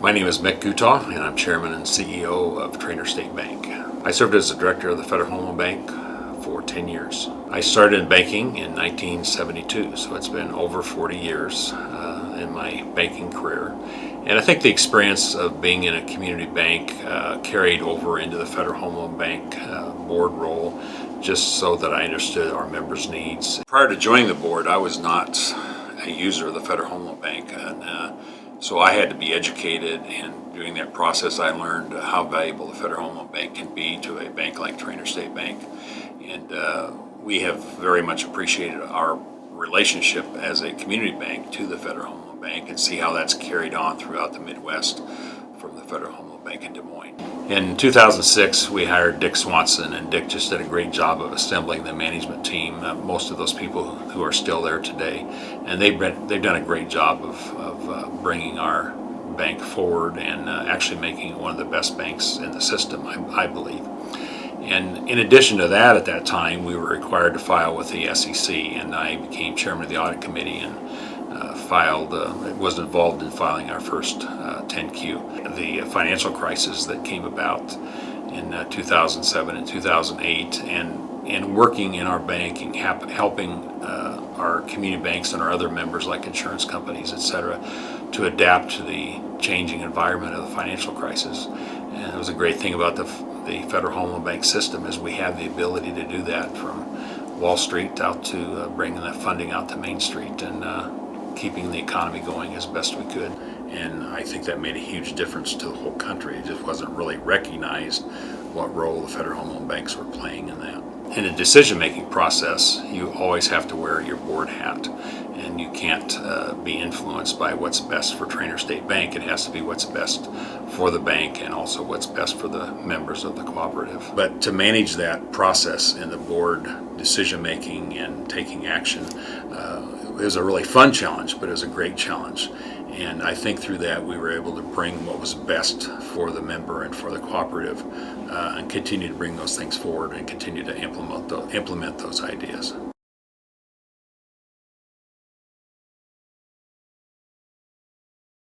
My name is Mick Gutaw, and I'm Chairman and CEO of Trainer State Bank. I served as the Director of the Federal Home Loan Bank for 10 years. I started in banking in 1972, so it's been over 40 years in my banking career. And I think the experience of being in a community bank carried over into the Federal Home Loan Bank board role, just so that I understood our members' needs. Prior to joining the board, I was not a user of the Federal Home Loan Bank, and so I had to be educated, and during that process I learned how valuable the Federal Home Loan Bank can be to a bank like Trainer State Bank. And we have very much appreciated our relationship as a community bank to the Federal Home Loan Bank, and see how that's carried on throughout the Midwest from the Federal Home Loan Bank in Des Moines. In 2006, we hired Dick Swanson, and Dick just did a great job of assembling the management team. Most of those people who are still there today, and they've done a great job of bringing our bank forward and actually making it one of the best banks in the system, I believe. And in addition to that, at that time, we were required to file with the SEC, and I became chairman of the audit committee and was involved in filing our first 10Q. The financial crisis that came about in 2007 and 2008, and working in our banking, helping our community banks and our other members like insurance companies, et cetera, to adapt to the changing environment of the financial crisis. And it was a great thing about the Federal Home Loan Bank system is we have the ability to do that from Wall Street out to bringing the funding out to Main Street and keeping the economy going as best we could. And I think that made a huge difference to the whole country. It just wasn't really recognized what role the Federal Home Loan Banks were playing in that. In a decision-making process, you always have to wear your board hat, and you can't be influenced by what's best for Trainer State Bank. It has to be what's best for the bank and also what's best for the members of the cooperative. But to manage that process in the board decision-making and taking action, it was a really fun challenge, but it was a great challenge. And I think through that we were able to bring what was best for the member and for the cooperative, and continue to bring those things forward and continue to implement those ideas.